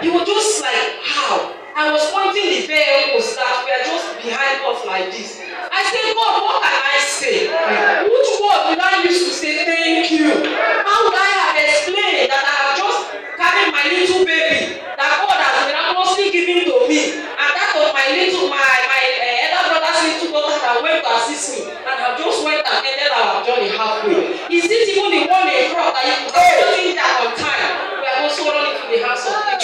He was just like, how? I was pointing the vehicles that were just behind us like this. I said, God, what can I say? Which word would I use to say thank you? How would I have explained that I have just carried my little baby that God has miraculously given to me, and that of my elder brother's little daughter that went to assist me, and have just went and ended our journey halfway? Is it even the one in front that you could have seen that on time? We are also running to the house of God.